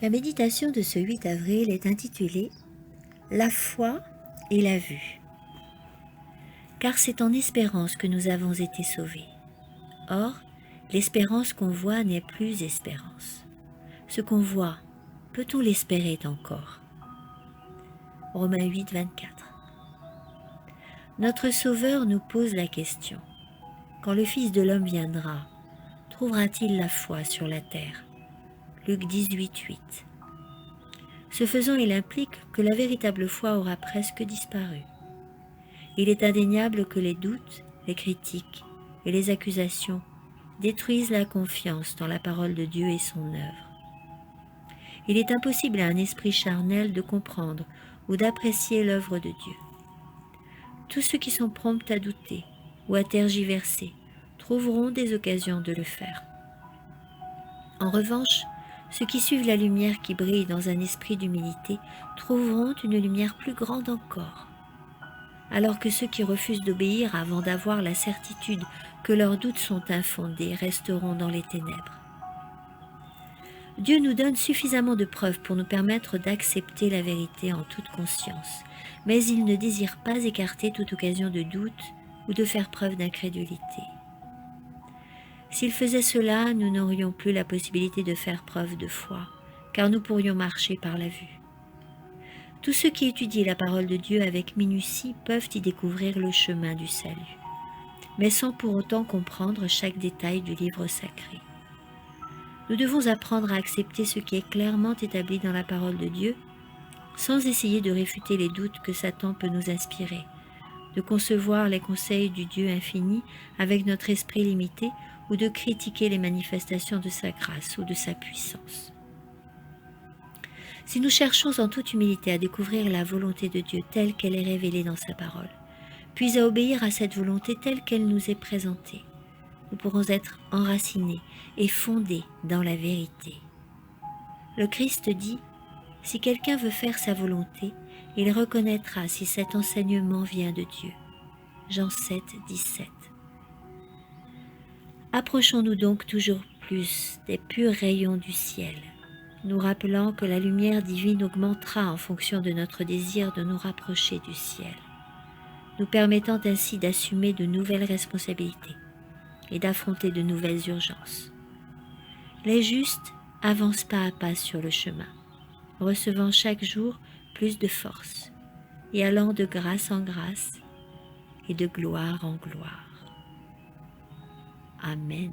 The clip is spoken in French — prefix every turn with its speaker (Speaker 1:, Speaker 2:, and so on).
Speaker 1: La méditation de ce 8 avril est intitulée « La foi et la vue ». Car c'est en espérance que nous avons été sauvés. Or, l'espérance qu'on voit n'est plus espérance. Ce qu'on voit, peut-on l'espérer encore? Romains 8, 24. Notre Sauveur nous pose la question. Quand le Fils de l'homme viendra, trouvera-t-il la foi sur la terre? Luc 18, 8. Ce faisant, il implique que la véritable foi aura presque disparu. Il est indéniable que les doutes, les critiques et les accusations détruisent la confiance dans la parole de Dieu et son œuvre. Il est impossible à un esprit charnel de comprendre ou d'apprécier l'œuvre de Dieu. Tous ceux qui sont prompts à douter ou à tergiverser trouveront des occasions de le faire. En revanche, ceux qui suivent la lumière qui brille dans un esprit d'humilité trouveront une lumière plus grande encore. Alors que ceux qui refusent d'obéir avant d'avoir la certitude que leurs doutes sont infondés resteront dans les ténèbres. Dieu nous donne suffisamment de preuves pour nous permettre d'accepter la vérité en toute conscience, mais il ne désire pas écarter toute occasion de doute ou de faire preuve d'incrédulité. S'il faisait cela, nous n'aurions plus la possibilité de faire preuve de foi, car nous pourrions marcher par la vue. Tous ceux qui étudient la parole de Dieu avec minutie peuvent y découvrir le chemin du salut, mais sans pour autant comprendre chaque détail du livre sacré. Nous devons apprendre à accepter ce qui est clairement établi dans la parole de Dieu, sans essayer de réfuter les doutes que Satan peut nous inspirer, de concevoir les conseils du Dieu infini avec notre esprit limité ou de critiquer les manifestations de sa grâce ou de sa puissance. Si nous cherchons en toute humilité à découvrir la volonté de Dieu telle qu'elle est révélée dans sa parole, puis à obéir à cette volonté telle qu'elle nous est présentée, nous pourrons être enracinés et fondés dans la vérité. Le Christ dit, « Si quelqu'un veut faire sa volonté, il reconnaîtra si cet enseignement vient de Dieu. » Jean 7, 17. Approchons-nous donc toujours plus des purs rayons du ciel, nous rappelant que la lumière divine augmentera en fonction de notre désir de nous rapprocher du ciel, nous permettant ainsi d'assumer de nouvelles responsabilités et d'affronter de nouvelles urgences. Les justes avancent pas à pas sur le chemin, recevant chaque jour plus de force et allant de grâce en grâce et de gloire en gloire. Amen.